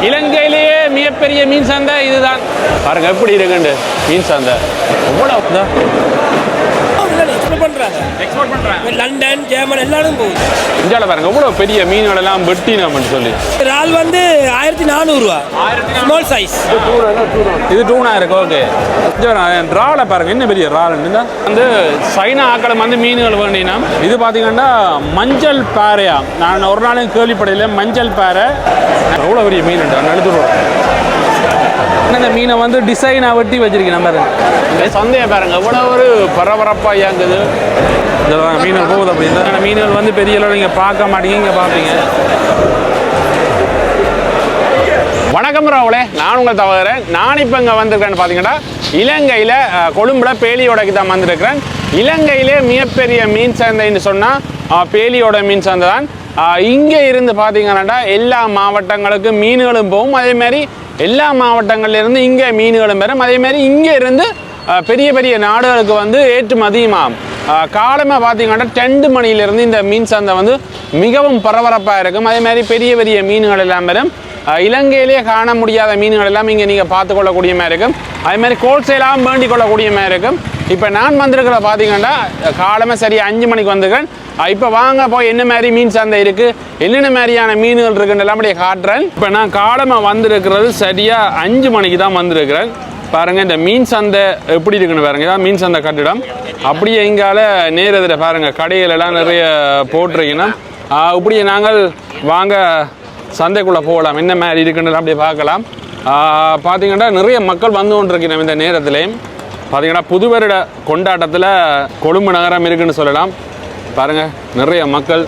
இலங்கையிலேயே மிகப்பெரிய மீன் சந்தை இதுதான். பாருங்க எப்படி இருக்குண்டு மீன் சந்தை. எவ்வளவு எக்ஸ்போர்ட் பண்றாங்க. லண்டன், ஜெர்மன் எல்லாரும் போகுது. இந்தியாவில் பாருங்க எவ்வளவு பெரிய மீன்கள் எல்லாம் வெட்டினோம்னு சொல்லி. இறால் வந்து 1400 ரூபா. Small size. இது டூனா இருக்கு. ஓகே. இறாலை பாருங்க என்ன பெரிய இறால் வந்து சைனா ஆக்களம் வந்து மீன்கள் வேண்டினா. இது பாத்தீங்கன்னா மஞ்சள் பாறையா. நான் ஒரு நாளும் கேள்விப்படையில மஞ்சள் பாறை எவ்வளவு பெரிய மீன் எடுத்துருவோம். இந்த மீனை வந்து டிசைனா வெட்டி வச்சிருக்கேன் பாருங்க. சந்தையை பாருங்க எவ்வளவு ஒரு பரபரப்பா இயங்குது. இதெல்லாம் மீன்கள் போகுது. அப்படி இந்த மீன்கள் வந்து பெரிய அளவில் நீங்க பார்க்க மாட்டீங்க, இங்க பார்ப்பீங்க. வணக்கம் ராவுலே, நான் உங்களை தவிர நான் இப்போ இங்கே வந்திருக்கேன்னு பார்த்தீங்கன்னா இலங்கையில் கொழும்புல பேலியோடைக்கு தான் வந்திருக்கிறேன். இலங்கையிலே மிகப்பெரிய மீன் சந்தைன்னு சொன்னால் பேலியோட மீன் சந்தை தான். இங்கே இருந்து பார்த்தீங்கன்னா எல்லா மாவட்டங்களுக்கும் மீன்களும் போகும். அதேமாதிரி எல்லா மாவட்டங்கள்லேருந்து இங்கே மீன்களும் பெறும். அதேமாதிரி இங்கே இருந்து பெரிய பெரிய நாடுகளுக்கு வந்து ஏற்றுமதியுமாகும். காலமாக பார்த்தீங்கன்னா 2 மணிலேருந்து இந்த மீன் சந்தை வந்து மிகவும் பரபரப்பாக இருக்கும். அதேமாதிரி பெரிய பெரிய மீன்கள் எல்லாம் பெறும். இலங்கையிலே காண முடியாத மீன்கள் எல்லாம் இங்கே நீங்கள் பார்த்துக்கொள்ளக்கூடிய மாதிரி இருக்கும். அதேமாதிரி ஹோல்சேலாகவும் வேண்டிக் கொள்ளக்கூடிய மாதிரி இருக்கும். இப்போ நான் வந்திருக்கிற பார்த்தீங்கன்னா காலமாக சரியாக 5 மணிக்கு வந்திருக்கேன். இப்போ வாங்க போய் என்ன மாதிரி மீன் சந்தை இருக்குது, என்னென்ன மாதிரியான மீன்கள் இருக்குன்னு எல்லாம் அப்படியே காட்டுறேன். இப்போ நான் காலமாக வந்திருக்கிறது சரியாக 5 மணிக்கு தான் வந்திருக்கிறேன். பாருங்கள் இந்த மீன் சந்தை எப்படி இருக்குன்னு பாருங்கள். இதான் மீன் சந்தை கட்டிடம். அப்படியே இங்கால நேரத்தில் பாருங்கள் கடைகள் எல்லாம் நிறைய போட்டிருக்கணும். இப்படியே நாங்கள் வாங்க சந்தைக்குள்ளே போகலாம், என்ன மாதிரி இருக்குன்னு அப்படியே பார்க்கலாம். பார்த்தீங்கன்னா நிறைய மக்கள் வந்து கொண்டிருக்கணும் இந்த நேரத்துலேயும். பார்த்தீங்கன்னா புது வருட கொண்டாட்டத்தில் கொழும்பு நகரம் இருக்குன்னு சொல்லலாம். பாருங்கள் நிறைய மக்கள்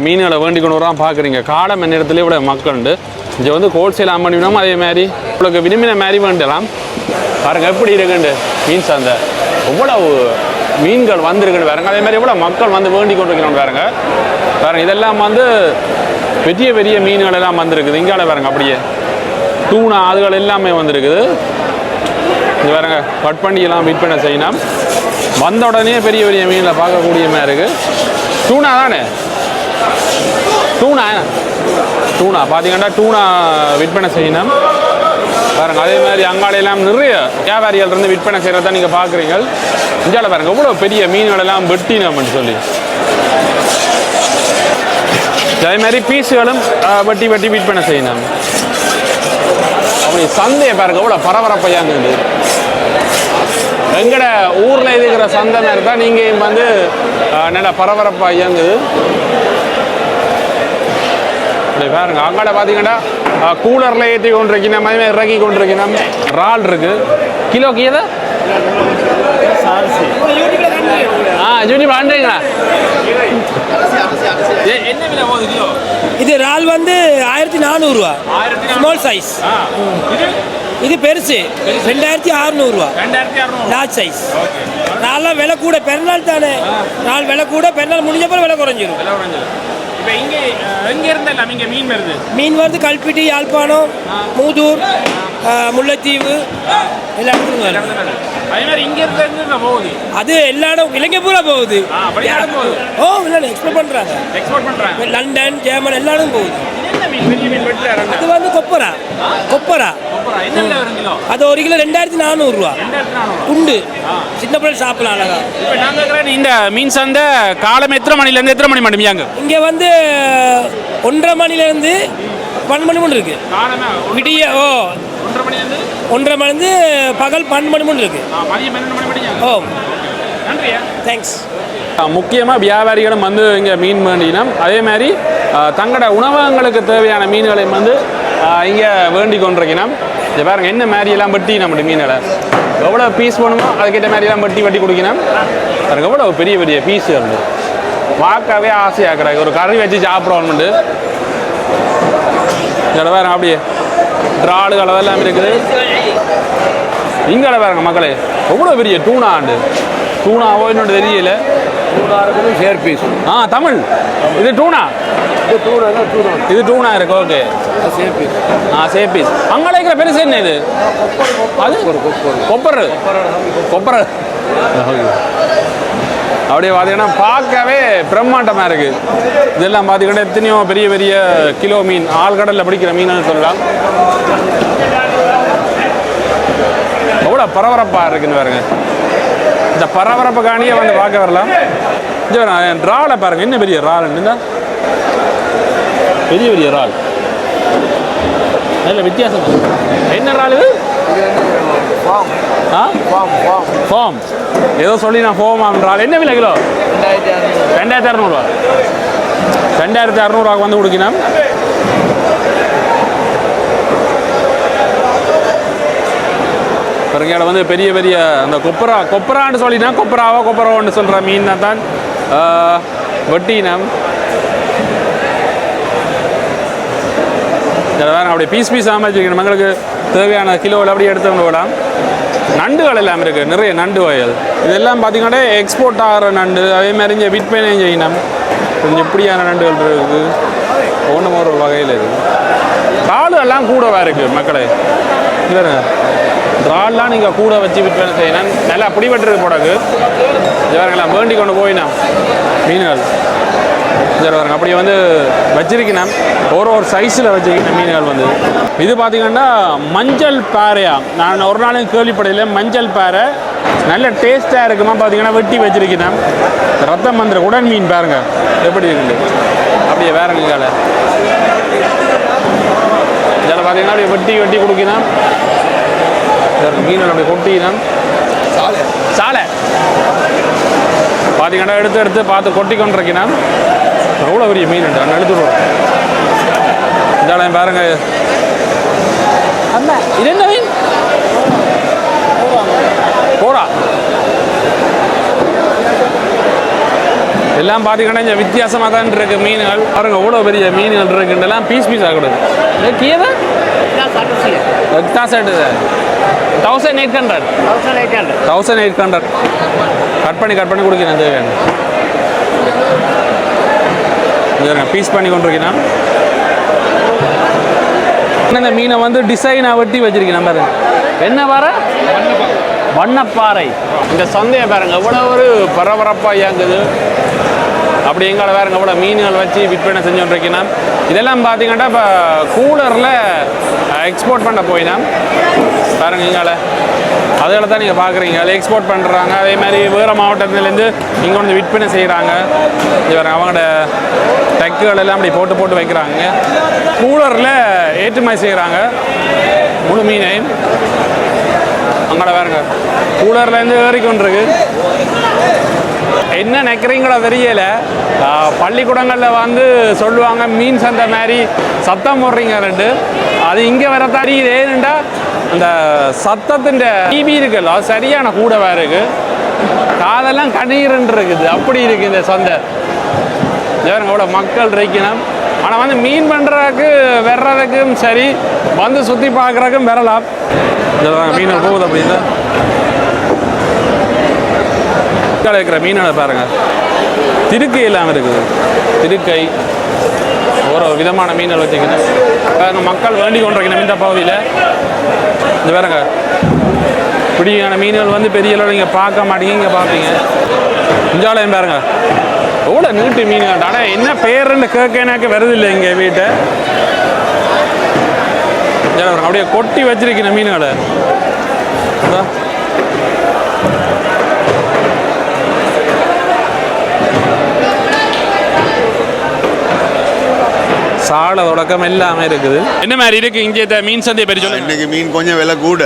மீன்களை வேண்டிக் கொண்டு வரான் பார்க்குறீங்க. காலம் நேரத்தில் இவ்வளோ மக்கள் உண்டு. இங்கே வந்து ஹோல்சேல் பண்ணிவிடும். அதே மாதிரி உங்களுக்கு விரும்பின மாதிரி வேண்டலாம். பாருங்கள் எப்படி இருக்குண்டு மீன் சந்தை. எவ்வளவு மீன்கள் வந்துருக்குன்னு பாருங்க. அதே மாதிரி எவ்வளோ மக்கள் வந்து வேண்டிக் கொண்டிருக்கணும் பாருங்க. பாருங்கள் இதெல்லாம் வந்து பெரிய பெரிய மீன்கள் எல்லாம் வந்திருக்குது. இங்கால பாருங்க அப்படியே டூனா அதுகள் எல்லாமே வந்திருக்குது. இது பாருங்க கட் பண்ணி எல்லாம் விற்பனை செய்யணும். வந்த உடனே பெரிய பெரிய மீனில் பார்க்கக்கூடிய மாதிரி இருக்குது. டூனா தானே, டூனா பார்த்தீங்கன்னா டூனா விற்பனை செய்யணும் பாருங்க. அதே மாதிரி அங்காலையெல்லாம் நிறைய வியாபாரிகள் இருந்து விற்பனை செய்கிறத நீங்கள் பார்க்குறீங்க. இந்தியாவில் பாருங்க எவ்வளோ பெரிய மீன்கள் எல்லாம் வெட்டினோம்னு சொல்லி. அதே மாதிரி பீஸுகளும் வெட்டி வெட்டி விற்பனை செய்யணும். அப்படி சந்தையை பாருங்க எவ்வளோ பரபரப்பையாங்குது. எங்கட ஊரில் இருக்கிற சந்தை மாதிரி தான் நீங்கள் வந்து நல்லா பரபரப்பாக இயங்குது. அப்படி பாருங்க அங்காட பார்த்தீங்கன்னா கூலரில் ஏற்றி கொண்டிருக்கணும். அதே மாதிரி இறக்கி கொண்டிருக்கணும். இறால் இருக்குது. கிலோக்கு எதை யூடியூப் பண்ணுறீங்களா? என்ன விலை போகுது கிலோ? இது இறால் வந்து 1400 ரூபா. Small size. இது பெருசு 2600 ரூபா. Large size. நான்லாம் விலை கூட, பெருநாள் தானே, நாள் விலை கூட, பெருநாள் முடிஞ்சப்பறம் விலை குறைஞ்சிரும். இப்போ இங்கே இருந்தால் இங்கே மீன் வருது கல்பிட்டி, யாழ்ப்பாணம், மூதூர், முல்லைத்தீவு எல்லா இடத்துக்கும் வருது. அது எல்லா இடம் இலங்கை பூரா போகுது. ஓ இல்லை எக்ஸ்போர்ட் பண்ணுறாங்க. லண்டன், ஜெர்மன் எல்லா இடம் போகுது. அது வந்து கொப்பரா. அது 1 கிலோ 2400 ரூபா. உண்டு சின்ன பிள்ளை சாப்பிடலாம் அழகா. இந்த மீன் சந்தை காலம் எத்தனை மணிலேருந்து எத்தனை மணி மட்டும் இங்கே வந்து 1:30 மணிலேருந்து 12 மணி மட்டும் இருக்கு. விடிய 1:30 மணிலேருந்து பகல் 12 மணி மட்டும் இருக்கு. ஓ தேங்க்ஸ். முக்கியமாக வியாபாரிகளும் வந்து இங்கே மீன் வேண்டினோம். அதே மாதிரி தங்களோட உணவகங்களுக்கு தேவையான மீன்களை வந்து இங்கே வேண்டி கொண்டிருக்கணும். இதை பாருங்க என்ன மாதிரியெல்லாம் வெட்டி நம்மளுடைய மீன்களை எவ்வளோ பீஸ் வேணுமோ அதுக்கேற்ற மாதிரியெல்லாம் வெட்டி கொடுக்கணும். பாருங்க எவ்வளோ பெரிய பெரிய பீஸ் வந்து பார்க்கவே ஆசையாக கிடக்கு. ஒரு கறி வச்சு சாப்பிட்றோம்னு இதில் பாருங்க அப்படியே இறால்கள் அதெல்லாம் இருக்குது. இங்கே பாருங்க மக்களே எவ்வளோ பெரிய டூனா ஆண்டு. டூனாவோ இன்னொன்று தெரியல. Share piece. தமிழ் இது டூனா. இது டூனா இருக்கு. ஓகே சேர் பீஸ். அங்கே இருக்கிற பெருசு என்ன இது? அது கொப்பரு. அப்படியே பார்த்தீங்கன்னா பார்க்கவே பிரம்மாண்டமாக இருக்குது. இதெல்லாம் பார்த்தீங்கன்னா எத்தனையோ பெரிய பெரிய கிலோ மீன், ஆழ்கடலில் பிடிக்கிற மீன் சொல்லலாம். எவ்வளோ பரபரப்பாக இருக்குன்னு பாருங்க. இந்த பரபரப்புக்கானியே வந்து பார்க்க வரலாம். இறாலை பாருங்க, என்ன பெரிய இறால், பெரிய பெரிய இறால், நல்ல வித்தியாசம். என்ன இறால் இது? ஃபார்ம் ஏதோ சொல்லி நான் ஃபோம் இறால். என்ன விலை கிலோ? 2600 2600 வந்து கொடுக்கணும். பிறகு வந்து பெரிய பெரிய அந்த கொப்பரான்னு சொல்லினா கொப்பராவோன்னு சொல்கிற மீன் தான் வெட்டினம். இதில் வேறு அப்படியே பீஸ் அமைச்சிருக்கணும். மக்களுக்கு தேவையான கிலோவில் அப்படியே எடுத்து கொண்டு விடலாம். நண்டுகள் எல்லாம் இருக்குது, நிறைய நண்டு வகைகள். இதெல்லாம் பார்த்திங்கன்னா எக்ஸ்போர்ட் ஆகிற நண்டு. அதே மாதிரி இங்கே விற்பனையும் செய்யணும். கொஞ்சம் இப்படியான நண்டுகள் இருக்குது, ஒன்றும் ஒரு வகையில் இருக்குது. காலு எல்லாம் கூடவா இருக்குது மக்களே. இல்லைங்க, இறால்லாம் நீங்கள் கூட வச்சு விற்பனை செய்யணும். நல்லா பிடிபட்டுருக்கு போடக்கு. இவரெல்லாம் வேண்டி கொண்டு போயினா மீன்கள் சரி பாருங்க. அப்படியே வந்து வச்சிருக்கணும், ஒரு சைஸில் வச்சிருக்கணும் மீன்கள் வந்து. இது பார்த்தீங்கன்னா மஞ்சள் பாறையா, நான் ஒரு நாளும் கேள்விப்படையில. மஞ்சள் பாறை நல்ல டேஸ்ட்டாக இருக்குமா பார்த்தீங்கன்னா வெட்டி வச்சிருக்கணும். ரத்தம் மந்திர உடன் மீன் பாருங்க எப்படி இருக்குது. அப்படியே வேறங்க காலை இதில் பார்த்தீங்கன்னா அப்படியே வெட்டி கொடுக்கணும். மீன் அப்படி கொட்டினா சாலை பார்த்தீங்கன்னா எடுத்து பார்த்து கொட்டி கொண்டிருக்கினா. எவ்வளோ பெரிய மீன் நான் எடுத்துடுவோம். இதாலையும் பாருங்க. இது என்ன மீன்? கோரா. எல்லாம் பார்த்தீங்கன்னா இந்த வித்தியாசமாக தான் இருக்கு மீன்கள் பாருங்க. எவ்வளோ பெரிய மீன்கள் இருக்குன்றெல்லாம் பீஸ் ஆகிடுது. கீழே 1800 கட் பண்ணி கொடுக்கணும். தேவையான பீஸ் பண்ணி கொண்டிருக்கேன். இந்த மீனை வந்து டிசைனாக வெட்டி வச்சிருக்கேன் பாருங்க. என்ன பாறை? வண்ணப்பாறை. இந்த சந்தையை பாருங்க எவ்வளோ ஒரு பரபரப்பாக இயங்குது. அப்படி எங்களை வேறுங்க எவ்வளோ மீன்கள் வச்சு விற்பனை செஞ்சுருக்கேன். இதெல்லாம் பார்த்தீங்கன்னா இப்போ கூலரில் எக்ஸ்போர்ட் பண்ண போயினா பாருங்க. எங்களை அதில் தான் நீங்கள் பார்க்குறீங்க, அதில் எக்ஸ்போர்ட் பண்ணுறாங்க. அதே மாதிரி வேறு மாவட்டத்துலேருந்து இங்கே வந்து விற்பனை செய்கிறாங்க. இவர் அவங்களோட டக்குகள் எல்லாம் அப்படி போட்டு வைக்கிறாங்க. கூலரில் ஏற்றுமதி செய்கிறாங்க முழு மீனையும். அங்கே வேறுங்க கூலர்லேருந்து ஏறிக்கொண்டிருக்கு. என்ன நினைக்கிறீங்களோ தெரியல. பள்ளிக்கூடங்களில் வந்து சொல்லுவாங்க மீன் சந்தை மாதிரி சத்தம் போடுறீங்க ரெண்டு. அது இங்கே வர தெரியுது. ஏன்னுண்டா அந்த சத்தத்தின் டிவி இருக்குல்ல, அது சரியான கூடவா இருக்குது. காதெல்லாம் கண்ணீர்ன்னு இருக்குது. அப்படி இருக்குது இந்த சந்தை. எவ்வளோ மக்கள் இருக்கணும். ஆனால் வந்து மீன் பண்ணுறதுக்கு வர்றதுக்கும் சரி, வந்து சுற்றி பார்க்குறதுக்கும் வரலாம். மீன் போகுது அப்படின்னு இருக்கிற மீன்களை பாருங்க. திருக்கை இல்லாமல் இருக்குது. திருக்கை ஒரு விதமான மீன்கள் வச்சுக்கணும். மக்கள் வேண்டி கொண்டிருக்கணும் இந்த பகுதியில். இந்த பாருங்க இப்படியான மீன்கள் வந்து பெரிய அளவில் நீங்கள் பார்க்க மாட்டீங்க, இங்கே பார்ப்பீங்க. இஞ்சாலையும் பாருங்க எவ்வளோ நீட்டு மீன்கள். ஆனால் என்ன பேருன்னு கேட்க எனக்கு வருது இல்லை இங்கே வீட்டை. அப்படியே கொட்டி வச்சிருக்கணும் மீன்களை. சால தொடக்கம் எல்லாமே இருக்குது. என்ன மாதிரி இருக்கு இங்கே மீன் சந்தை பெரிய சொல்லுங்க. இன்னைக்கு மீன் கொஞ்சம் விலை கூட.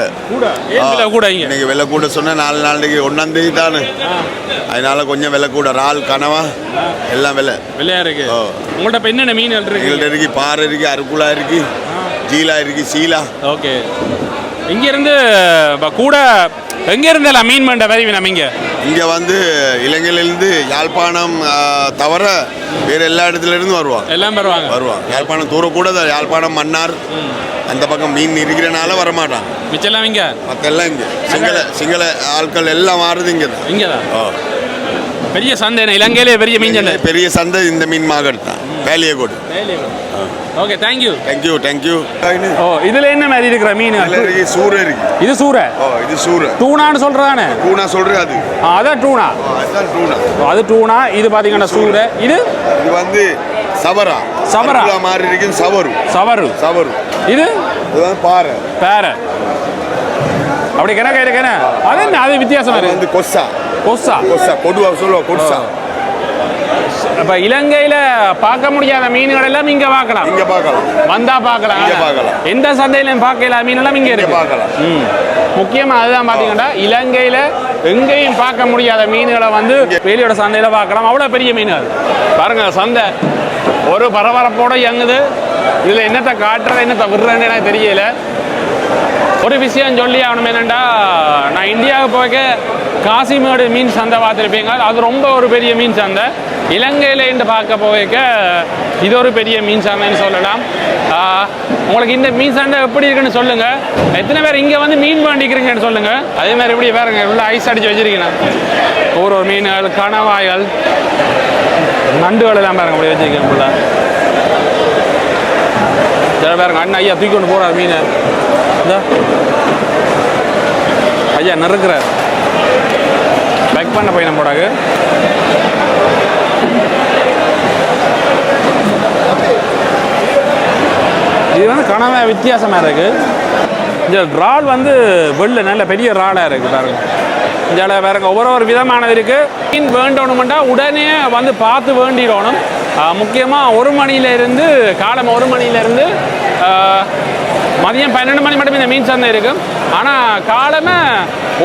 இன்னைக்கு விலை கூட சொன்னா 4 நாளைக்கு 1ஆம் தேதி தானே, அதனால கொஞ்சம் விலை கூட. இறால், கனவா எல்லாம் விலையா இருக்கு. உங்கள்ட்ட இப்போ என்னென்ன மீன் இருக்கு? எங்கள்கிட்ட இருக்கு பாறை இருக்கு, அருக்குலா இருக்கு, ஜீலா இருக்கு, சீலா. ஓகே. இங்கிருந்து கூட எங்கேருந்து எல்லாம் மீன் பண்ண வரி நம்ம இங்கே வந்து இலங்கையிலேருந்து யாழ்ப்பாணம் தவிர வேறு எல்லா இடத்துலேருந்து வருவாங்க. எல்லாம் வருவாங்க. யாழ்ப்பாணம் தூரம் கூட யாழ்ப்பாணம், மன்னார் அந்த பக்கம் மீன் இருக்கிறனால வரமாட்டாங்க. மிச்செல்லாம் இங்கே, மற்ற எல்லாம் இங்கே சிங்கள ஆட்கள் எல்லாம் மாறுது இங்கே தான். பெரிய சந்தை இலங்கையிலே பெரிய மீன் சந்தை. பெரிய சந்தை இந்த மீன் மார்க்கெட் தான், வேலியகோடு. Okay, thank you. ஓ, இதுல என்ன மாதிரி இருக்கிற மீன்? சூறை இருக்கு. இது சூறை. இது சூறை. டூனான்னு சொல்றதானே? டூனா சொல்றது அது. அதான் டூனா. அதுதான் டூனா. அது டூனா. இது பார்த்தீங்கன்னா சூடு. இது வந்து சவரா. சவரா மாதிரி இருக்கும். சவரு. சவரு. சவரு. இது வந்து பாறை. பேரை அப்படி கிணக்க இருக்கேன. அது என்ன அது வித்தியாசம் வந்து கொஸ்ஸா. கொஸ்ஸா. கொஸ்ஸா கொடுவா சொல்லுவோம். கொஸ்ஸா. இப்போ இலங்கையில் பார்க்க முடியாத மீன்கள் எல்லாம் இங்கே பார்க்கலாம். இங்கே பார்க்கலாம். வந்தா பார்க்கலாம். இங்கே பார்க்கலாம். எந்த சந்தையிலையும் பார்க்கல மீனெல்லாம் இங்கே இருக்கு. பார்க்கலாம். முக்கியமாக அதுதான் பார்த்தீங்கன்னா இலங்கையில் எங்கேயும் பார்க்க முடியாத மீன்களை வந்து வேலியோட சந்தையில் பார்க்கலாம். அவ்வளோ பெரிய மீன் அது பாருங்க. சந்தை ஒரு பரபரப்போட இயங்குது. இதில் என்னத்தை காட்டுறது என்னத்தை விடுறேன்னு எனக்கு தெரியல. ஒரு விஷயம் சொல்லி ஆகணும் என்னென்னா, நான் இந்தியாவுக்கு போய்க்க காசிமேடு மீன் சந்தை பார்த்துருப்பீங்க. அது ரொம்ப ஒரு பெரிய மீன் சந்தை. இலங்கையில் என்று பார்க்க போய்க்க இது ஒரு பெரிய மீன் சந்தைன்னு சொல்லலாம். உங்களுக்கு இந்த மீன் சந்தை எப்படி இருக்குன்னு சொல்லுங்கள். எத்தனை பேர் இங்கே வந்து மீன் வேண்டிக்கிறீங்கன்னு சொல்லுங்கள். அதே மாதிரி எப்படி வேறுங்க உள்ள ஐஸ் அடித்து வச்சுருக்கீங்க. ஒரு மீன்கள், கணவாய்கள், நண்டுகள் எல்லாம் பாருங்க அப்படி வச்சுருக்கேன் உள்ள. சில பேருங்க அண்ணன் ஐயா தூக்கி கொண்டு போகிறார் மீனை. ஐயா நறுக்கிறார். பேக் பண்ண போய் நம்ம போடாது. இது வந்து கனவை வித்தியாசமாக இருக்குது. இந்த இறால் வந்து வெள்ளை நல்ல பெரிய இறாலாக இருக்குது பாருங்க. இதில் பாருங்க ஒவ்வொரு விதமானது இருக்குது. மீன் வேண்டணுமெண்டா உடனே வந்து பார்த்து வேண்டிடணும். முக்கியமாக 1 மணியிலேருந்து காலம் 1 மணியிலேருந்து மதியம் 12 மணி மட்டும் இந்த மீன் சந்தை இருக்கும். ஆனால் காலமே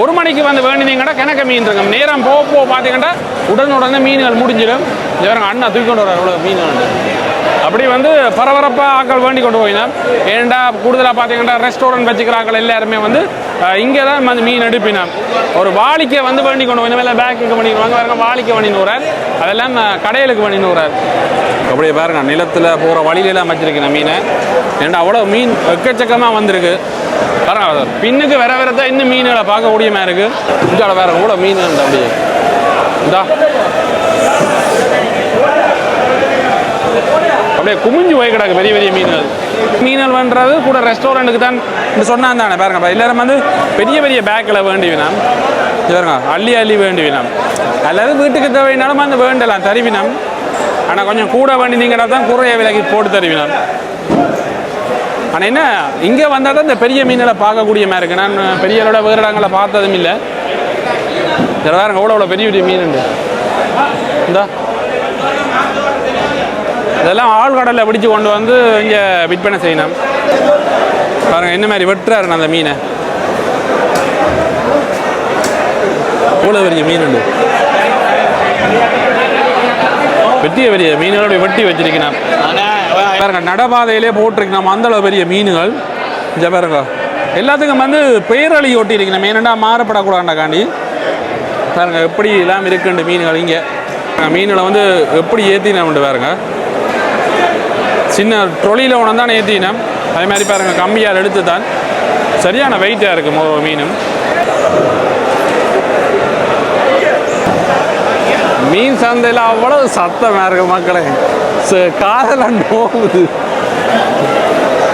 1 மணிக்கு வந்து வேண்டினீங்கன்னா கிணக்க மீன் இருக்கும். நேரம் போக பார்த்தீங்கன்னா உடனே மீன்கள் முடிஞ்சிடும். இவங்க அண்ணா தூக்கி கொண்டு வர அவ்வளோ மீன் வந்து அப்படி வந்து பரபரப்பாக ஆக்கள் வேண்டி கொண்டு போயினா. ஏன்டா கூடுதலாக பார்த்தீங்கன்னா ரெஸ்டாரண்ட் வச்சுக்கிற ஆக்கள் எல்லாருமே வந்து இங்கே தான் வந்து மீன் எடுப்பினா. ஒரு வாளிக்கை வந்து வேண்டி கொண்டு போய் மேலே பேக்குக்கு பண்ணிடுவாங்க. பாருங்க வாளிக்கை பண்ணின்னு வரார். அதெல்லாம் கடைகளுக்கு பண்ணின்னு வரார். அப்படியே பாருங்க நிலத்தில் போகிற வழியிலெல்லாம் வச்சிருக்கேன் மீனை. ஏன்டா அவ்வளோ மீன் எக்கச்சக்கமாக வந்திருக்கு. பாருங்க பின்னுக்கு வேற தான் இன்னும் மீன்களை பார்க்கக்கூடிய மாதிரி இருக்குது. இங்கே வேற கூட மீன் அப்படியே இதா அப்படியே குமிஞ்சு போய் கிடக்கு பெரிய பெரிய மீன்கள். மீன்கள் பண்ணுறது கூட ரெஸ்டாரண்ட்டுக்கு தான் சொன்னான் தானே. பாருங்க எல்லாரும் வந்து பெரிய பெரிய பேக்கில் வேண்டி வேணாம். பாருங்க அள்ளி அள்ளி வேண்டி வேணாம். அல்லது வீட்டுக்கு தேவைனாலும் வந்து வேண்டலாம் தருவினம். ஆனால் கொஞ்சம் கூட வேண்டினீங்கன்னா தான் குறைய விலைக்கு போட்டு தருவினம். ஆனால் என்ன இங்கே வந்தால் தான் இந்த பெரிய மீன்களை பார்க்கக்கூடிய மாதிரி இருக்குது. நான் பெரியளோட வேறு இடங்களை பார்த்ததும் இல்லை. இதில் பாருங்க அவ்வளோ பெரிய பெரிய மீன் உண்டு. இந்தா இதெல்லாம் ஆழ்கடலில் பிடிச்சி கொண்டு வந்து இங்கே விற்பனை செய்யணும். பாருங்கள் என்ன மாதிரி வெட்டுறாரு அந்த மீனை. அவ்வளோ பெரிய மீன் உண்டு. வெட்டிய பெரிய மீன்களோட வெட்டி வச்சிருக்கணும். பாருங்க நடபாதையிலே போட்டிருக்கணும் அந்தளவு பெரிய மீன்கள். இங்கே பாருங்க எல்லாத்துக்கும் வந்து பெயரளி ஒட்டி இருக்கணும். ஏனெண்டா மாறப்படக்கூடாண்டாக்காண்டி. பாருங்க எப்படி எல்லாம் இருக்குண்டு மீன்கள். இங்கே மீன்களை வந்து எப்படி ஏற்றினோம்னு பாருங்க. சின்ன ட்ரொலியில் ஒன்று தான் ஏற்றினோம். அதே மாதிரி பாருங்கள் கம்மியால் எடுத்து தான் சரியான வெயிட்டாக இருக்கும் ஒரு மீனும். மீன் சந்தையில் அவ்வளவு சத்தமாக இருக்கு மக்களே. காதெல்லாம் நோவுது.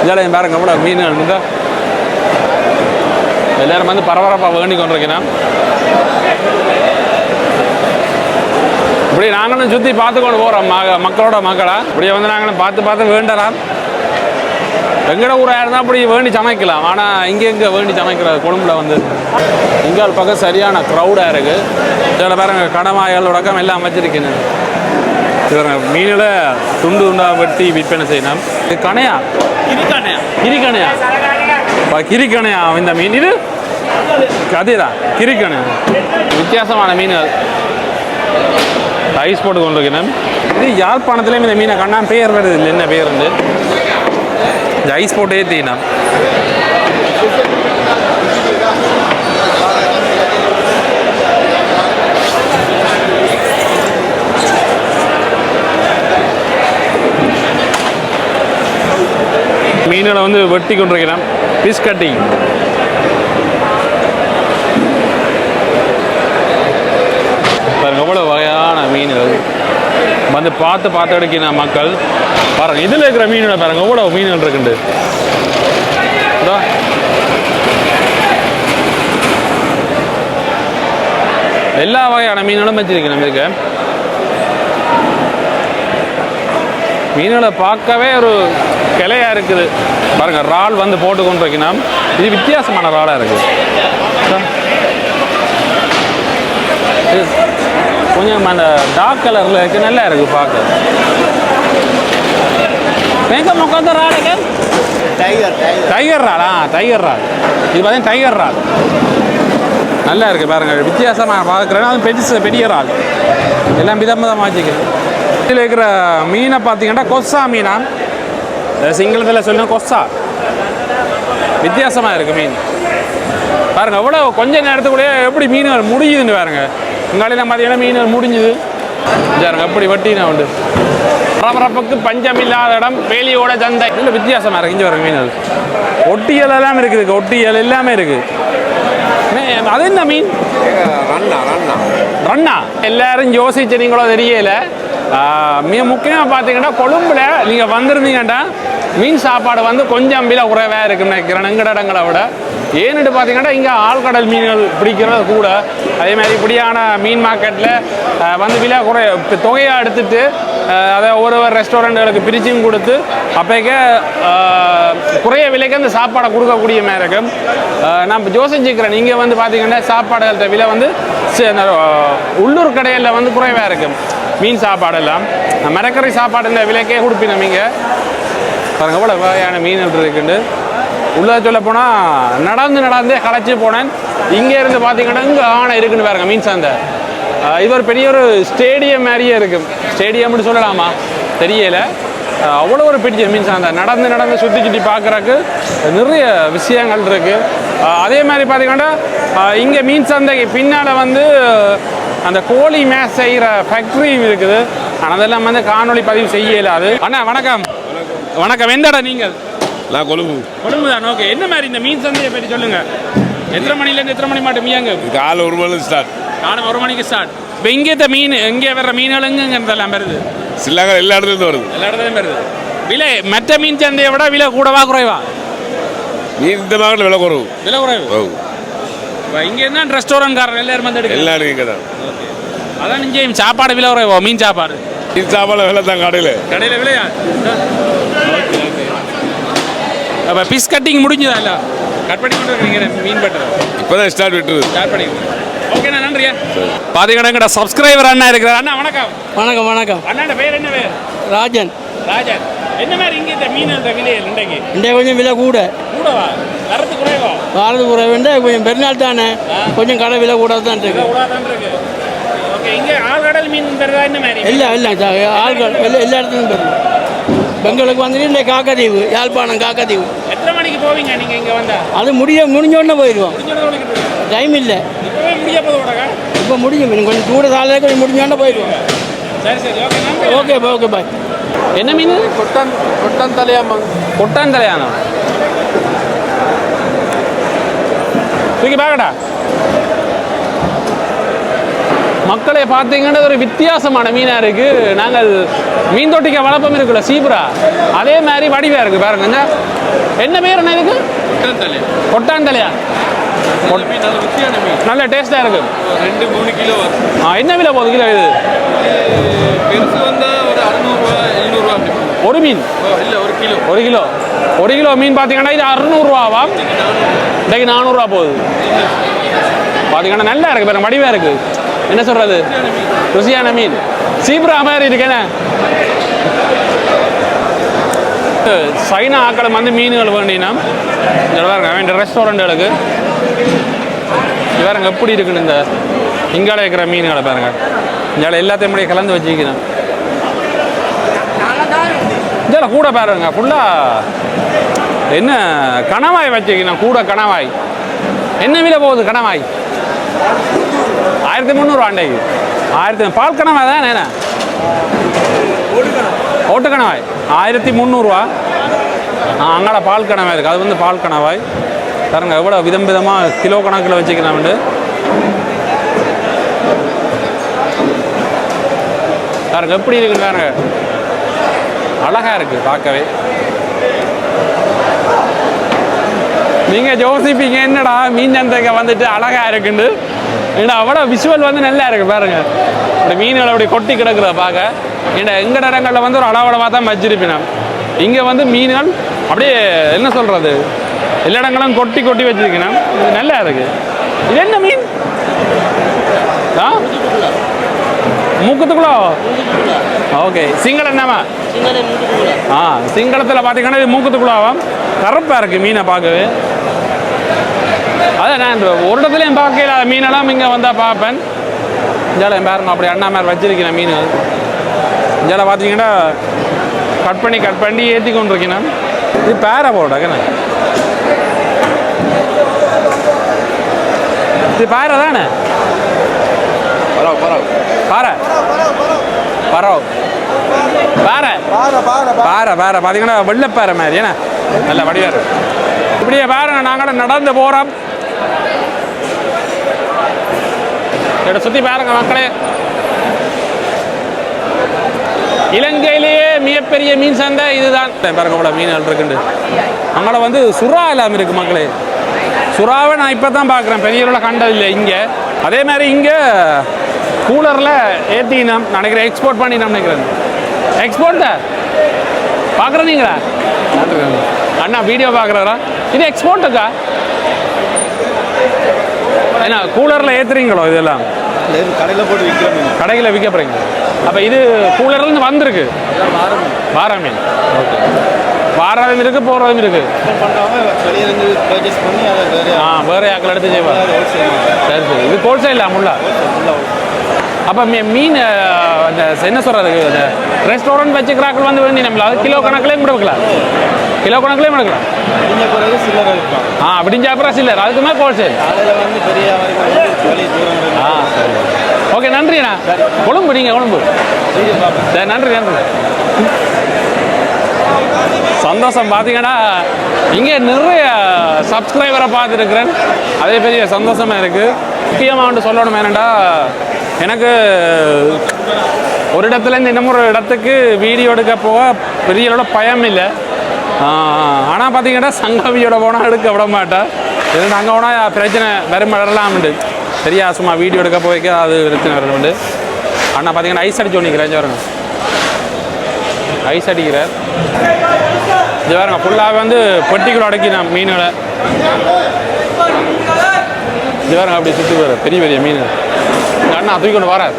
இதெல்லாம் பாருங்க அவ்வளோ மீன் இருந்தால் எல்லாரும் வந்து பரபரப்பாக வேண்டி கொண்டிருக்கிறோம். இப்படி நாங்களும் சுற்றி பார்த்து கொண்டு போகிறோம் மக்களோட மக்களாக. இப்படியே வந்து நாங்களும் பார்த்து வேண்டலாம். எங்கட ஊராக இருந்தால் அப்படி வேண்டி சமைக்கலாம். ஆனால் இங்கே வேண்டி சமைக்கிறது கொழும்புல வந்து இங்கால் பக்கம் சரியான க்ரௌடாக இருக்குது. இதில் பாருங்க கடமாய்கள் உடக்கம் எல்லாம் வச்சிருக்கேன். மீனில் துண்டு துண்டாக வெட்டி விற்பனை செய்யணும். இது கணையா கிரிக்கணையா கிரிக்கணையா இந்த மீன். இது அதேதான் கிரிக்கணையா. வித்தியாசமான மீன்கள் ஐஸ் போட்டு கொண்டு இருக்கணும். இது யாழ்ப்பாணத்துலேயும் இந்த மீனை கண்ணா பேர் வருது இல்லை என்ன பேர் வந்து இந்த ஐஸ் போட்டு ஏற்றினா. மீன்களை வந்து வெட்டி கொண்டிருக்கிறோம். Piece cutting. பாருங்க எவ்வளோ வகையான மீன்கள் வந்து பார்த்து எடுக்கிற மக்கள். பாருங்க இதில் இருக்கிற மீன்களை பாருங்க எவ்வளோ மீன்கள் இருக்குண்டு. எல்லா வகையான மீன்களும் வச்சிருக்கு நம்மளுக்கு. மீன்களை பார்க்கவே ஒரு கிளையா இருக்குது பாருங்க. இறால் வந்து போட்டு கொண்டு வைக்கணும். இது வித்தியாசமான இறாலாக இருக்குது. கொஞ்சம் அந்த டார்க் கலரில் இருக்கு, நல்லா இருக்குது பார்க்க. மேகம் உட்காந்து இறாலுக்கு டைகர் இறாலா? டைகர் இறால். இது பார்த்தீங்கன்னா டைகர் இறால் நல்லா இருக்குது பாருங்க. வித்தியாசமாக பார்க்குறேன்னா அது பெரிய இறால். எல்லாம் விதமாக வச்சுக்கிறேன். இதில் இருக்கிற மீனை பார்த்தீங்கன்னா கொஸ்ஸா மீனா, சிங்களத்தில் சொல்லணும் கொஸ்ஸா. வித்தியாசமாக இருக்குது மீன் பாருங்கள். எவ்வளோ கொஞ்சம் நேரத்துக்குள்ளேயே எப்படி மீன்கள் முடியுதுன்னு பாருங்க. உங்களால் பார்த்தீங்கன்னா மீன்கள் முடிஞ்சுது பாருங்க. எப்படி வட்டினா உண்டு. பரபரப்புக்கு பஞ்சம் இல்லாத இடம் வேலியோட சந்தை. இல்லை வித்தியாசமாக இருக்குது. இங்கே வர மீன்கள் ஒட்டியல் எல்லாம் இருக்குது. ஒட்டியல் எல்லாமே இருக்குது. அது என்ன மீன்? ரன்னா. எல்லாரும் யோசிச்சிருங்களோ தெரியல. மிக முக்கியமாக பார்த்தீங்கன்னா கொழும்புல நீங்கள் வந்திருந்தீங்கன்னா மீன் சாப்பாடு வந்து கொஞ்சம் விலை குறைவாக இருக்குன்னு நினைக்கிறேன் எங்கட இடங்களை விட. ஏன்னுட்டு பார்த்தீங்கன்னா இங்கே ஆழ்கடல் மீன்கள் பிடிக்கிறது கூட. அதே மாதிரி இப்படியான மீன் மார்க்கெட்டில் வந்து விலை தொகையாக எடுத்துட்டு அதை ஒரு ரெஸ்டாரண்ட்டுகளுக்கு பிரிச்சும் கொடுத்து அப்போக்கே குறைய விலைக்கு அந்த சாப்பாடை கொடுக்கக்கூடிய மாதிரி இருக்கும். நான் யோசிச்சுக்கிறேன். நீங்கள் வந்து பார்த்தீங்கன்னா சாப்பாடுகள்கிட்ட விலை வந்து உள்ளூர் கடையில் வந்து குறைவாக இருக்கும். மீன் சாப்பாடெல்லாம் மரக்கறி சாப்பாடு இந்த விலைக்கே கொடுப்பினோம். இங்கே பாருங்க எவ்வளோ வகையான மீன்கள் இருக்குண்டு. உள்ளே சொல்ல போனால் நடந்தே களைச்சி போனேன். இங்கே இருந்து பார்த்தீங்கன்னா இங்கே ஆனை இருக்குன்னு பாருங்க மீன் சந்தை. இது ஒரு பெரிய ஒரு ஸ்டேடியம் மாதிரியே இருக்கும். ஸ்டேடியம்னு சொல்லலாமா தெரியலை. அவ்வளோ ஒரு பெரிய மீன் சந்தை. நடந்து சுற்றி பார்க்குறக்கு நிறைய விஷயங்கள் இருக்குது. அதே மாதிரி பார்த்தீங்கன்னா இங்கே மீன் சந்தைக்கு பின்னால் வந்து அந்த கோழி மேஸ் செய்கிற ஃபேக்ட்ரி இருக்குது. ஆனால் அதெல்லாம் வந்து காணொலி பதிவு செய்ய இயலாது. அண்ணா வணக்கம். வணக்கம். எந்த இடம் நீங்கள்? நான் கொழும்பு தான். ஓகே. என்ன மாதிரி இந்த மீன் சந்தையை பற்றி சொல்லுங்கள். எத்தனை மணிலேருந்து எத்தனை மணி மாட்டோம் மீங்க? காலை 1 மணி ஸ்டார்ட். காலை 1 மணிக்கு ஸ்டார்ட். இப்போ இங்கே மீன் எங்கே வர்ற மீன்கள் எங்கெல்லாம் வருது? சில்லாங்க எல்லா இடத்துலேருந்து வருது. எல்லா இடத்துலையும் வருது. விலை மற்ற மீன் சந்தையை விட விலை கூடவா குறைவா? மீன் இந்த மார்க்கெட்டில் விலை குறைவு. விலை குறைவு. இப்போ இங்கே என்ன ரெஸ்டாரண்ட்காரர் எல்லாரும் வந்து எடுக்க எல்லாரும் இங்கே தான். அதான் இங்கே சாப்பாடு விலை குறைவா? மீன் சாப்பாடு விலை தான் கடையில் விலையா? அப்போ பீஸ் கட்டிங் முடிஞ்சதா? இல்லை கட் பண்ணி கொண்டு இருக்கீங்க மீன் பட்டர் இப்போ தான் ஸ்டார்ட் பண்ணி. ஓகேண்ணா, நன்றியா. பார்த்தீங்கன்னா எங்கட சப்ஸ்கிரைபர் அண்ணா இருக்கிறார். அண்ணா வணக்கம். வணக்கம். அண்ணாண்ட பேர் என்ன பேர்? ராஜன். என்ன மாதிரி இங்கே இந்த மீன் விலை இன்றைக்கு? இன்றைய கொஞ்சம் விலை கூடவா? வரது குறைவுண்டா கொஞ்சம் பெருநாள் தானே, கொஞ்சம் கடை விலை கூட தான் இருக்கு. ஓகே. இங்கே ஆழ்கடல் மீன் பெருதா? என்ன மாதிரி? இல்லை ஆழ்கடல் எல்லா இடத்துலையும் பெருது. பெங்களுக்கு வந்துட்டு இந்த காக்கத்தீவு, யாழ்ப்பாணம் காக்கத்தீவு. எத்தனை மணிக்கு போவீங்க நீங்கள் இங்கே வந்தால்? அது முடிஞ்சோடனே போயிடுவோம். டைம் இல்லை. இப்போவே முடிய போதும். இப்போ முடியும். கொஞ்சம் கூட சாலையில் கொஞ்சம் முடிஞ்சோடனே போயிடுவோம். சரி. Okay bye. என்ன மீன்? கொட்டான் தலையானோ? தூக்கி பாக்கடா. மக்களை பார்த்தீங்கன்னா ஒரு வித்தியாசமான மீனாக இருக்குது. நாங்கள் மீன் தொட்டிக்க வளர்ப்பம் இருக்குல்ல சீப்ரா, அதே மாதிரி வடிவாக இருக்குது பாருங்க. என்ன பேர் என்ன இதுக்கு? கொட்டான் தலையா? நல்ல டேஸ்ட்டாக இருக்குது. 2-3 கிலோ. என்ன விலை போகுது கிலோ இது? பெருசு வந்தால் ஒரு 600-700 ஒரு மீன்? இல்லை, 1 கிலோ மீன் பார்த்தீங்கன்னா இது 600 இன்றைக்கு 400 போகுது. பார்த்தீங்கன்னா நல்லா இருக்குது பாருங்க, வடிவாக இருக்குது. என்ன சொல்கிறது, ருசியான மீன். சீப்ரா மாதிரி இருக்கேன்னு சைனா ஆக்களை வந்து மீன்கள் வேண்டினா வேண்டிய ரெஸ்டாரண்ட்டுகளுக்கு பாருங்க எப்படி இருக்குன்னு. இந்த இங்கால இருக்கிற மீன்களை பாருங்க, இங்கால எல்லாத்தையும் முன்னாடி கலந்து வச்சுக்கணும். இதில் கூட பாருங்க ஃபுல்லாக என்ன கணவாய் வச்சுக்கணும். கூட கணவாய் என்ன விலை போகுது? கணவாய் 1300 அண்டைக்கு. 1000 பால் கணவாய் தான் என்ன? ஓட்டு கணவாய் 1300. அங்கே பால் கணவாய் இருக்குது, அது வந்து பால் கணவாய். பாருங்க எவ்வளோ விதமாக கிலோ கணக்கில் வச்சுக்கலாம். பாருங்க எப்படி இருக்குன்னு பாருங்க, அழகா இருக்குது பார்க்கவே. நீங்கள் யோசிப்பீங்க என்னடா மீன் சந்தைக்கு வந்துட்டு அழகா இருக்குன்னு. ஏன்னா அவ்வளோ விஷுவல் வந்து நல்லா இருக்கு பாருங்க. இந்த மீன்கள் அப்படி கொட்டி கிடக்குறத பார்க்க. ஏன்னா எங்கட இடங்களில் வந்து ஒரு அளவளவாக தான் வச்சிருப்பினோம். இங்கே வந்து மீன்கள் அப்படியே என்ன சொல்றது, எல்லா இடங்களும் கொட்டி கொட்டி வச்சிருக்கணும். இது நல்லா இருக்கு. இது என்ன மீன்? ஆ மூக்கத்துக்குள்ளோ? ஓகே. சிங்களம் என்னமா? ஆ சிங்களத்தில் பார்த்தீங்கன்னா இது மூக்கத்துக்குள்ளாவும் கருப்பாக இருக்குது மீனை பார்க்கவே. அதான் நான் இந்த ஒரு இடத்துலையும் பார்க்கல மீனெல்லாம் இங்கே வந்தால் பார்ப்பேன். இஞ்சால பாருங்க அப்படி அண்ணா மாதிரி வச்சிருக்கேன் மீன். இஞ்சால பார்த்தீங்கன்னா கட் பண்ணி ஏற்றி கொண்டு இருக்கேன். இது பேரை போடாக்கண்ணே, இது பேரை தானே? பாறை பார்த்தீங்கன்னா வெள்ளப்பாறை மாதிரி ஏன்னா நல்ல வடிவாரு. இப்படியே பாருங்க, நாங்கள் நடந்து போகிறோம். இதை சுற்றி பாருங்க மக்களே. இலங்கையிலேயே மிகப்பெரிய மீன் சந்தை இதுதான். பாருங்க அவ்வளோ மீன்கள் இருக்குண்டு. அங்கே வந்து சுறா இல்லாமல் இருக்கு மக்களே. சுறாவை நான் இப்போ தான் பார்க்குறேன், பெரிய அளவில் கண்டதில்லை இங்கே. அதே மாதிரி இங்கே கூலரில் ஏற்றினோம் நினைக்கிறேன், எக்ஸ்போர்ட் பண்ணினோம் நினைக்கிறேன். எக்ஸ்போர்ட் தான் பார்க்குறீங்களா அண்ணா? வீடியோ பார்க்குறாரா? இது எக்ஸ்போர்ட்டுக்கா? என்ன கூலரில் ஏற்றுறீங்களோ இதெல்லாம்? கடையில் போட்டு விற்கிறோம். கடையில் விற்க போகிறீங்க. அப்போ இது கூலர்லேருந்து வந்திருக்கு வார மீன். ஓகே. வாரதும் இருக்குது, போகிறதும் இருக்குது. வேறு ஆக்கள் எடுத்து செய்வாங்க. சரி சரி. இது ஹோல்சேலா முல்லா? அப்போ மீன் அந்த என்ன சொல்கிறதுக்கு, அந்த ரெஸ்டாரண்ட் வச்சுக்கிறாக்கள் வந்து வேண்டி நம்மள அது கிலோ கணக்குலேயும் கொடுக்கலாம். கிலோ கணக்குலேயும் எடுக்கலாம். விடிஞ்ச அப்புறம் சில்லர், அதுக்கு மேலே ஹோல்சேல். சரி. ஓகே நன்றிண்ணா. கொழும்பு நீங்கள் கொழும்பு. சரி நன்றி நன்றி. சந்தோஷம். பார்த்தீங்கன்னா இங்கே நிறைய சப்ஸ்கிரைபரை பார்த்துருக்குறேன், அதே பெரிய சந்தோஷமாக இருக்குது. முக்கியமாக வந்து சொல்லணும் என்னென்னா, எனக்கு ஒரு இடத்துலேருந்து இன்னும் ஒரு இடத்துக்கு வீடியோ எடுக்க போக பெரிய அளவில் பயம் இல்லை. ஆனால் பார்த்தீங்கன்னா சங்கவியோட போனால் எடுக்க விட மாட்டேன். இது அங்கே போனால் பிரச்சனை வெறும் வரலாம்ண்டு சரியா. சும்மா வீடியோ எடுக்க போய்க்க அது பிரச்சனை வரணுண்டு. ஆனால் பார்த்தீங்கன்னா ஐஸ் அடிச்சு ஒன்றிக்கிறேன் பாருங்க, ஐஸ் அடிக்கிறார். இது பாருங்க ஃபுல்லாக வந்து பெட்டிக்குள்ள அடக்கினேன் மீன்களை. இது பாருங்க அப்படி சுற்றி வர பெரிய பெரிய மீன். எங்கள் அண்ணா தூக்கி கொண்டு வராது.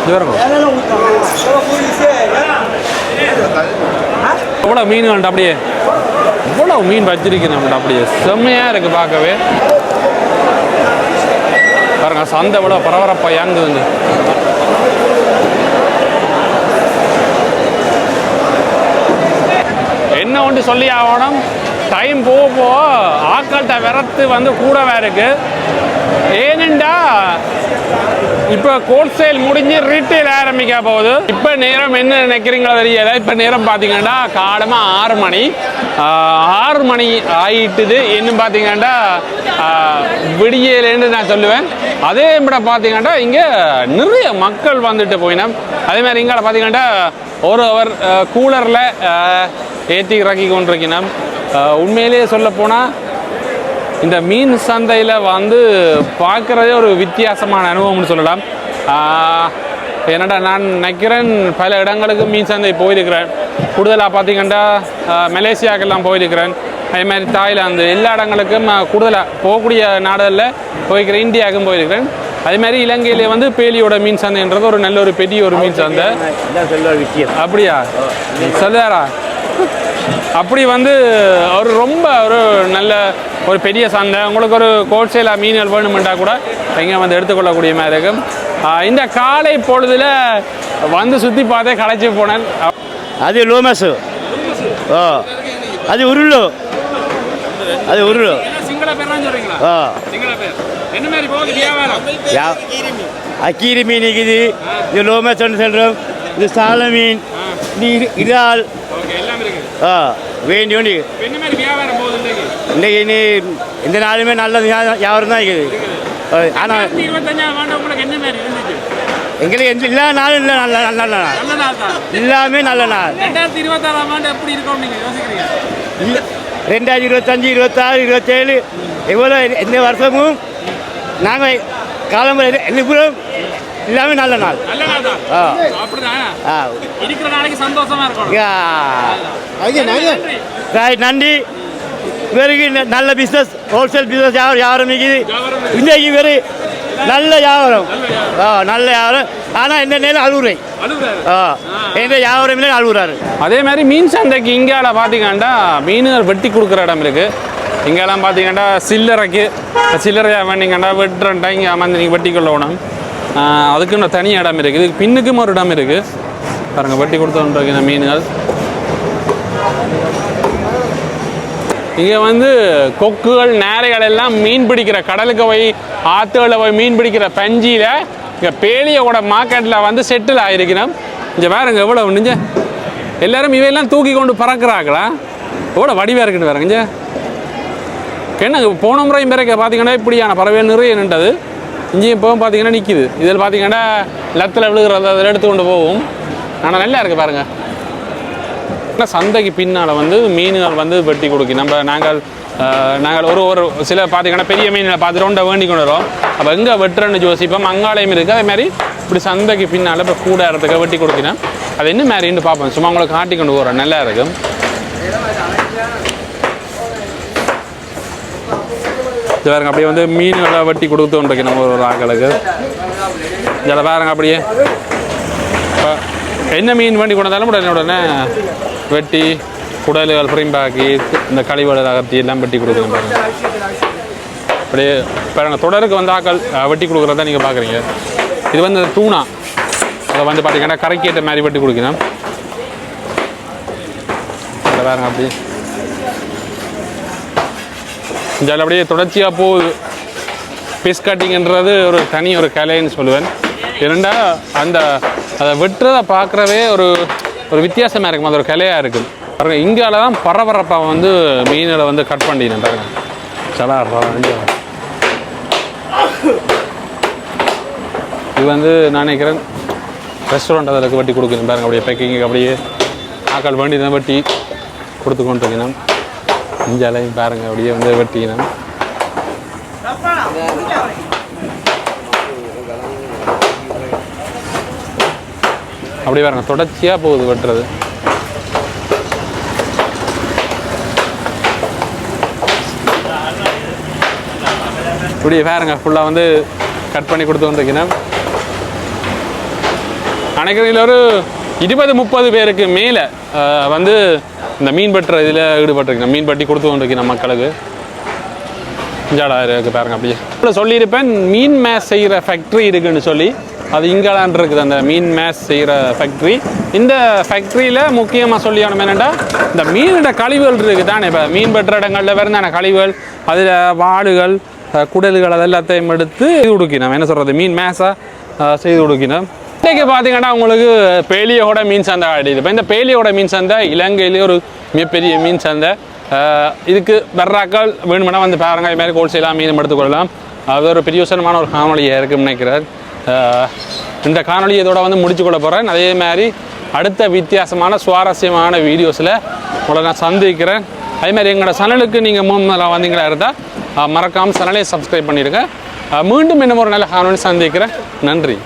இது பாருங்க எவ்வளோ மீன்கள்ட்ட அப்படியே இவ்வளோ மீன் வச்சிருக்கேன். அப்படியே செம்மையாக இருக்குது பார்க்கவே. பாருங்க சந்தை இவ்வளோ பரபரப்பாக இயங்குதுங்க. என்ன ஒன்று சொல்லி ஆகணும், டைம் போக ஆக்கள்கிட்ட விரத்து வந்து கூடவே இருக்கு. ஏனெண்டா இப்போ ஹோல்சேல் முடிஞ்சு ரீட்டைல் ஆரம்பிக்க போகுது. இப்போ நேரம் என்ன நினைக்கிறீங்களோ தெரியல. இப்போ நேரம் பார்த்தீங்கன்னா காலமாக 6 மணி. 6 மணி ஆகிட்டுது. இன்னும் பார்த்தீங்கன்னா விடியலேன்னு நான் சொல்லுவேன். அதே விட பார்த்தீங்கன்னா இங்கே நிறைய மக்கள் வந்துட்டு போயினோம். அதே மாதிரி இங்கே பார்த்தீங்கன்னா ஒரு அவர் கூலரில் ஏற்றி இறக்கி கொண்டிருக்கணும். உண்மையிலேயே சொல்ல போனால் இந்த மீன் சந்தையில் வந்து பார்க்குறதே ஒரு வித்தியாசமான அனுபவம்னு சொல்லலாம். என்னடா நான் நினைக்கிறேன் பல இடங்களுக்கு மீன் சந்தை போயிருக்கிறேன். கூடுதலாக பார்த்தீங்கன்னா மலேசியாக்கெல்லாம் போயிருக்கிறேன். அதே மாதிரி தாய்லாந்து எல்லா இடங்களுக்கும் கூடுதலாக போகக்கூடிய நாடுகளில் போயிருக்கிறேன். இந்தியாவுக்கும் போயிருக்கிறேன். அதே மாதிரி இலங்கையிலே வந்து பேலியோட மீன் சந்தைன்றது ஒரு நல்ல ஒரு பெரிய ஒரு மீன் சந்தை. அப்படியா சொல்லுறாரா? அப்படி வந்து ஒரு ரொம்ப ஒரு நல்ல ஒரு பெரிய சந்தை. உங்களுக்கு ஒரு ஹோல்சேலாக மீன்கள் வேணுமெண்டா கூட இங்கே வந்து எடுத்துக்கொள்ளக்கூடிய மாதிரி இருக்கும். இந்த காலை பொழுதில் வந்து சுற்றி பார்த்தே களைச்சி போனேன். அது லோமஸு. ஓ அது உருளு. அது உருளு. சிங்கள பேர்லாம் சொல்கிறீங்களா? சிங்கள பேர் என்ன மாதிரி போகுது வியாபாரம்? அக்கீரி மீன் இருக்குது. இது லோமஸ்ன்னு சொல்கிறோம். இது சால மீன். இது இறால். வேண்டி வேண்டி இன்றைக்கு இனி இந்த நாளுமே நல்ல வியாபாரம் தான் இருக்குது. ஆனால் எங்களுக்கு எந்த எல்லா நாளும் இல்லை, நல்ல நல்ல நாள் எல்லாமே நல்ல நாள். 2025, 26, 27 எவ்வளோ எந்த வருஷமும் நாங்கள் காலம்பரை எல்லாமே நல்ல நாள். ஆ ஆ இருக்கிற நாளைக்கு சந்தோஷமா இருக்கும். ரைட், நன்றி. இவருக்கு நல்ல பிஸ்னஸ், ஹோல்சேல் பிஸ்னஸ் வியாபாரம் இருக்குது இன்றைக்கு. வேறு நல்ல வியாபாரம், நல்ல வியாபாரம். ஆனால் இந்த நேரம் அழுகுறை, எந்த வியாபாரம் இல்லை அழுகுறாரு. அதே மாதிரி மீன் சந்தைக்கு இங்கால பார்த்தீங்கன்னா மீன்கள் வெட்டி கொடுக்குற இடம் இருக்குது. இங்கெல்லாம் பார்த்தீங்கன்னா சில்லறையாக வேண்டிங்கன்னா வெட்டுறா இங்கே வந்து நீங்கள் வெட்டி கொள்ளணும். அதுக்குன்னு தனி இடம் இருக்குது. இதுக்கு பின்னுக்கும் ஒரு இடம் இருக்குது பாருங்கள், வெட்டி கொடுத்தோன்ற மீன்கள். இங்கே வந்து கொக்குகள் நேரைகள் எல்லாம் மீன் பிடிக்கிற கடலுக்கு போய் ஆற்றுகளில் போய் மீன் பிடிக்கிற பஞ்சியில் இங்கே பேலியோட மார்க்கெட்டில் வந்து செட்டில் ஆகிருக்கணும். இங்கே பாருங்க எவ்வளோ நெஞ்ச எல்லோரும் இவையெல்லாம் தூக்கி கொண்டு பறக்கிறாங்களா, எவ்வளோ வடிவாக இருக்குன்னு பாருங்க. இங்கே என்ன போன முறையும் பிறகு பார்த்தீங்கன்னா இப்படியான பறவைகள் நிறைய நின்றது. இங்கேயும் இப்போ பார்த்தீங்கன்னா நிற்கிது. இதில் பார்த்தீங்கன்னா லத்தில் விழுகிறது அதில் எடுத்து கொண்டு போகும். ஆனால் நல்லா இருக்குது பாருங்கள். ஆனால் சந்தைக்கு பின்னால் வந்து மீன்கள் வந்து வெட்டி கொடுக்கி நாங்கள் ஒரு சில பார்த்தீங்கன்னா பெரிய மீனில் பார்த்து ரொண்டை வேண்டி கொண்டு வரோம். அப்போ எங்கே வெட்டுறன்னு யோசிப்போம். அங்காளையும் இருக்குது. அதே மாதிரி இப்படி சந்தைக்கு பின்னால் இப்போ கூட இடத்துக்கு வெட்டி கொடுக்கினேன். அது என்ன மாதிரின்னு பார்ப்போம். சும்மா உங்களை காட்டி கொண்டு போகிறோம். நல்லா இருக்கும். இது பாருங்க அப்படியே வந்து மீன்களை வெட்டி கொடுத்துருக்கு நம்ம ஒரு ஆக்களுக்கு. இதில் பாருங்க அப்படியே இப்போ என்ன மீன் வண்டி கொண்டு வந்தாலும் உடனே வெட்டி குடல்கள் பிரிம்பாக்கி இந்த கழிவுகள் அகற்றி எல்லாம் வெட்டி கொடுக்குறேன் பாருங்க. அப்படியே பாருங்க தொடருக்கு வந்து ஆக்கள் வெட்டி கொடுக்குறத நீங்கள் பார்க்குறீங்க. இது வந்து தூணா, அதை வந்து பார்த்தீங்கன்னா கரைக்கேற்ற மாதிரி வெட்டி கொடுக்கணும். அதில் பாருங்க அப்படியே இதில் அப்படியே தொடர்ச்சியாக போகுது. பீஸ் கட்டிங்கிறது ஒரு தனி ஒரு கலைன்னு சொல்லுவேன். ஏன்னா அதை வெட்டுறதை பார்க்குறவே ஒரு வித்தியாசமாக இருக்கும். அது ஒரு கலையாக இருக்குது பாருங்கள். இங்கால தான் பரபரப்பாக வந்து மீனில் வந்து கட் பண்ணினேன் பாருங்க. சலா இது வந்து நான் நினைக்கிறேன் ரெஸ்டாரண்ட் அதில் வெட்டி கொடுக்கணும் பாருங்க. அப்படியே பேக்கிங் அப்படியே ஆக்கள் வண்டி தான் வெட்டி கொடுத்து கொண்டு இருக்கணும். இஞ்சாலையும் பாருங்க அப்படியே வந்து வெட்டிக்கணும். அப்படி பாருங்க தொடர்ச்சியாக போகுது வெட்டுறது. இப்படி பாருங்க ஃபுல்லாக வந்து கட் பண்ணி கொடுத்து வந்துருக்கணும். நினைக்கிறதுல ஒரு 20-30 பேருக்கு மேலே வந்து இந்த மீன் வெட்டுற இதில் ஈடுபட்டிருக்கேன். மீன் வெட்டி கொடுத்து கொண்டிருக்கேன் மக்களுக்கு. இஞ்சாடா இருக்குது பாருங்க. அப்படியே இப்போ சொல்லியிருப்பேன் மீன் மேஸ் செய்கிற ஃபேக்ட்ரி இருக்குதுன்னு சொல்லி. அது இங்கேதான் இருக்குது அந்த மீன் மேஸ் செய்கிற ஃபேக்ட்ரி. இந்த ஃபேக்ட்ரியில் முக்கியமாக சொல்லியானோம் என்னென்னா இந்த மீனோட கழிவுகள் இருக்குது தானே. இப்போ மீன் வெட்டுற இடங்களில் வேறுந்தான கழிவுகள், அதில் வாடுகள் குடல்கள் அது எல்லாத்தையும் எடுத்து இது கொடுக்கணும். என்ன சொல்கிறது, மீன் மேஸாக செய்து கொடுக்கணும். இன்றைக்கி பார்த்தீங்கன்னா உங்களுக்கு பேலியோட மீன் சந்தை ஆடிது. இப்போ இந்த பேலியோட மீன் சந்தை இலங்கையிலே ஒரு மிகப்பெரிய மீன் சந்தை. இதுக்கு வர்றாக்கள் வேணுமெனா வந்து பாருங்கள். இது மாதிரி ஹோல்சேலாக மீன் எடுத்துக்கொள்ளலாம். அது ஒரு பிரியோசனமான ஒரு காணொலியாக இருக்குன்னு நினைக்கிறேன். இந்த காணொலி இதோட வந்து முடிச்சு கொள்ள போகிறேன். அதே மாதிரி அடுத்த வித்தியாசமான சுவாரஸ்யமான வீடியோஸில் உங்களை நான் சந்திக்கிறேன். அதேமாதிரி எங்களோட சேனலுக்கு நீங்கள் முதல்ல வந்தீங்களா இருந்தால் மறக்காமல் சேனலை சப்ஸ்கிரைப் பண்ணிடுங்க. மீண்டும் இன்னும் ஒரு நல்ல காணொலி சந்திக்கிறேன். நன்றி.